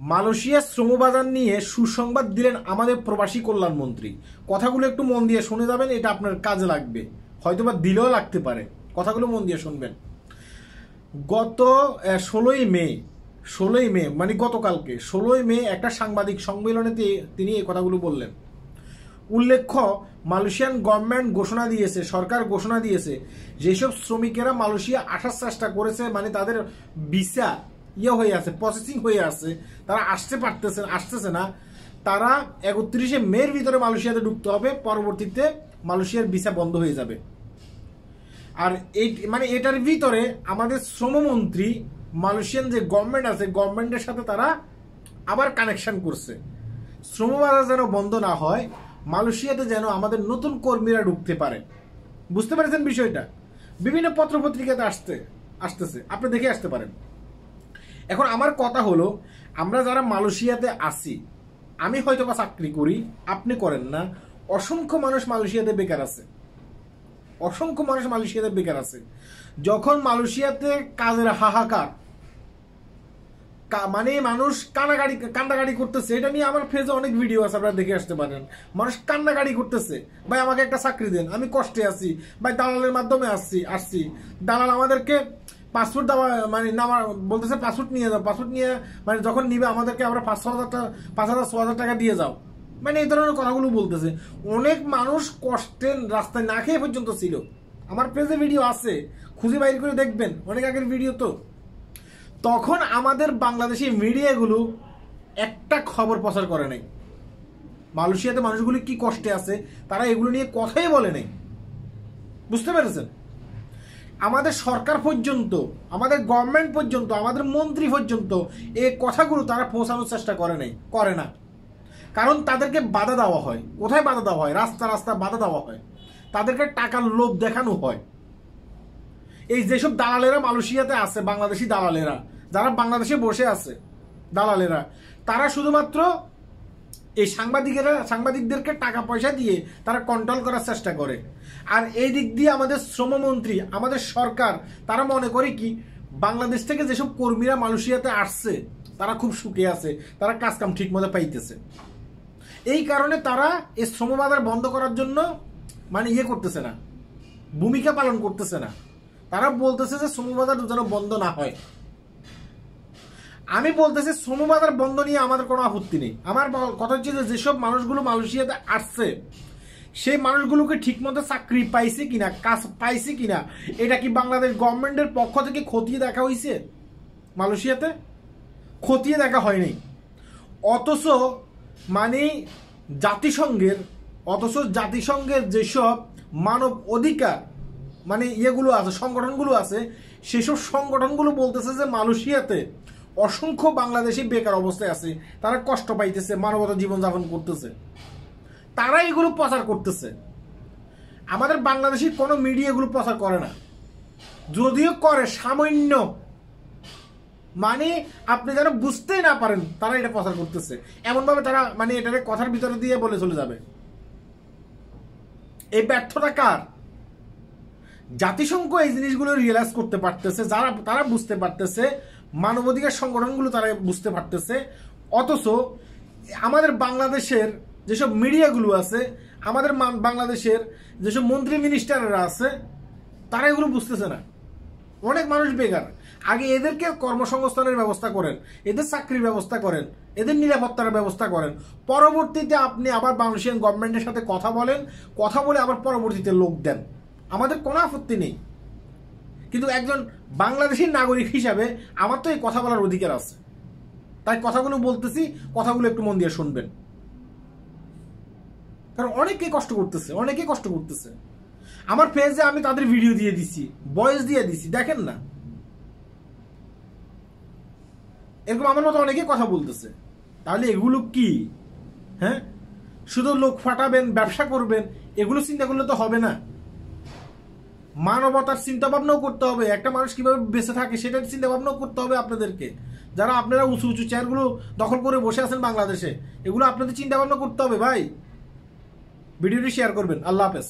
মালয়েশিয়ার শ্রমবাজার নিয়ে সুসংবাদ দিলেন আমাদের প্রবাসী কল্যাণমন্ত্রী। কথাগুলো একটু মন দিয়ে শুনে যাবেন, এটা আপনার কাজে লাগবে, হয়তোবা দিলেও লাগতে পারে। কথাগুলো মন দিয়ে শুনবেন। গত 16ই মে মানে গতকালকে 16ই মে একটা সাংবাদিক সম্মেলনে তিনি এই কথাগুলো বললেন। উল্লেখ্য, মালয়েশিয়ান গভর্নমেন্ট ঘোষণা দিয়েছে, সরকার ঘোষণা দিয়েছে, যেসব শ্রমিকেরা মালয়েশিয়া আসার চেষ্টা করেছে, মানে তাদের ভিসা হয়ে আছে, প্রসেসিং হয়ে আছে, তারা আসতেছে না, তারা 31শে মের ভিতরে মালয়েশিয়াতে ঢুকতে হবে, পরবর্তীতে মালয়েশিয়ার ভিসা বন্ধ হয়ে যাবে। আর এটার ভিতরে আমাদের শ্রমমন্ত্রী মালয়েশিয়ান যে গভর্নমেন্ট আছে, গভর্নমেন্টের সাথে তারা আবার কানেকশন করছে, শ্রমবাজার যেন বন্ধ না হয়, মালয়েশিয়াতে যেন আমাদের নতুন কর্মীরা ঢুকতে পারে। বুঝতে পেরেছেন বিষয়টা? বিভিন্ন পত্রপত্রিকাতে আসতেছে, আপনি দেখে আসতে পারেন। এখন আমার কথা হলো, আমরা যারা মালয়েশিয়াতে আসি, আমি হয়তো বা চাকরি করি, আপনি করেন না, অসংখ্য মানুষ মালয়েশিয়াতে বেকার আছে। যখন মালয়েশিয়াতে কাজের হাহাকার, মানে মানুষ কান্নাকাটি করতেছে, এটা নিয়ে আমার ফেজে অনেক ভিডিও আছে, আপনারা দেখে আসতে পারেন। মানুষ কান্নাকাটি করতেছে, ভাই আমাকে একটা চাকরি দেন, আমি কষ্টে আছি, ভাই দালালের মাধ্যমে আসছি, দালাল আমাদেরকে পাসপোর্ট দেওয়া, মানে বলতেছে পাসপোর্ট নিয়ে যাও, পাসপোর্ট নিয়ে মানে যখন নিবে আমাদেরকে আমরা 5,000-6,000 টাকা দিয়ে যাও, মানে এই ধরনের কথাগুলো বলতেছে। অনেক মানুষ কষ্টে রাস্তায় না খেয়ে পর্যন্ত ছিল। আমার পেজে ভিডিও আছে, খুঁজে বাইর করে দেখবেন, অনেক আগের ভিডিও তো। তখন আমাদের বাংলাদেশি মিডিয়াগুলো একটা খবর প্রচার করে নাই, মালয়েশিয়াতে মানুষগুলো কি কষ্টে আছে, তারা এগুলো নিয়ে কথাই বলে নাই। বুঝতে পেরেছেন? আমাদের সরকার পর্যন্ত, আমাদের গভর্নমেন্ট পর্যন্ত, আমাদের মন্ত্রী পর্যন্ত এই কথাগুলো তারা পৌঁছানোর চেষ্টা করে না। কারণ তাদেরকে বাধা দেওয়া হয়। কোথায় বাধা দেওয়া হয়? রাস্তা বাধা দেওয়া হয়, তাদেরকে টাকার লোভ দেখানো হয়। এই যেসব দালালেরা মালয়েশিয়াতে আছে, বাংলাদেশি দালালেরা যারা বাংলাদেশে বসে আছে, দালালেরা, তারা শুধুমাত্র এই সাংবাদিকদেরকে টাকা পয়সা দিয়ে তারা কন্ট্রোল করার চেষ্টা করে। আর এই দিক দিয়ে আমাদের শ্রমমন্ত্রী, আমাদের সরকার, তারা মনে করে কি, বাংলাদেশ থেকে যেসব কর্মীরা মালয়েশিয়াতে আসছে তারা খুব সুখে আছে, তারা কাজকাম ঠিক মতো পাইতেছে। এই কারণে তারা এই শ্রমবাজার বন্ধ করার জন্য মানে করতেছে না, ভূমিকা পালন করতেছে না। তারা বলতেছে যে শ্রমবাজার যেন বন্ধ না হয়। আমি বলতেছি শ্রমবাজার বন্ধ নিয়ে আমাদের কোনো আপত্তি নেই। আমার কথা হচ্ছে যে যেসব মানুষগুলো মালয়েশিয়াতে আসছে, সেই মানুষগুলোকে ঠিকমতো চাকরি পাইছে কিনা, কাজ পাইছে কিনা, এটা কি বাংলাদেশ গভর্নমেন্টের পক্ষ থেকে খতিয়ে দেখা হয়েছে? মালয়েশিয়াতে খতিয়ে দেখা হয়নি। অথচ মানে জাতিসংঘের যেসব মানব অধিকার মানে আছে, সংগঠনগুলো আছে, সেসব সংগঠনগুলো বলতেছে যে মালয়েশিয়াতে অসংখ্য বাংলাদেশি বেকার অবস্থায় আছে, তারা কষ্ট পাইতেছে, মানবতা জীবনযাপন করতেছে, তারা এগুলো প্রচার করতেছে। আমাদের বাংলাদেশি কোনো মিডিয়া এগুলো প্রচার করে না, যদিও করে সামান্য, মানে আপনি যারা বুঝতেই না পারেন তারা এটা প্রচার করতেছে, এমনভাবে তারা মানে এটাকে কথার ভিতরে দিয়ে বলে চলে যাবে। এই ব্যর্থতা কার? জাতিসংঘ এই জিনিসগুলো রিয়েলাইজ করতে পারতেছে, তারা বুঝতে পারতেছে, মানবাধিকার সংগঠনগুলো তারা বুঝতে পারতেছে। অথচ আমাদের বাংলাদেশের যেসব মিডিয়াগুলো আছে, আমাদের বাংলাদেশের যেসব মন্ত্রী মিনিস্টাররা আছে, তারা এগুলো বুঝতেছে না। অনেক মানুষ বেকার, আগে এদেরকে কর্মসংস্থানের ব্যবস্থা করেন, এদের চাকরির ব্যবস্থা করেন, এদের নিরাপত্তার ব্যবস্থা করেন, পরবর্তীতে আপনি আবার বাংলাদেশের গভর্নমেন্টের সাথে কথা বলে আবার পরবর্তীতে লোক দেন, আমাদের কোনো আপত্তি নেই। কিন্তু একজন বাংলাদেশী নাগরিক হিসাবে আমার তো এই কথা বলার অধিকার আছে, তাই কথাগুলো বলতেছি, কথাগুলো একটু মন দিয়ে শুনবেন। কারণ অনেকে কষ্ট করতেছে। আমার পেজে আমি তাদের ভিডিও দিয়ে দিছি, ভয়েস দিয়ে দিছি, দেখেন না, এরকম আমার মতো অনেকে কথা বলতেছে। তাহলে এগুলো কি? হ্যাঁ, শুধু লোক ফাটাবেন, ব্যবসা করবেন, এগুলো চিন্তা করলে তো হবে না। মানবতার চিন্তা ভাবনাও করতে হবে, একটা মানুষ কিভাবে বেঁচে থাকে সেটার চিন্তা ভাবনাও করতে হবে আপনাদেরকে। যারা আপনারা উঁচু চেয়ারগুলো দখল করে বসে আছেন বাংলাদেশে, এগুলো আপনাদের চিন্তা ভাবনা করতে হবে ভাই। ভিডিওটি শেয়ার করবেন। আল্লাহ হাফেজ।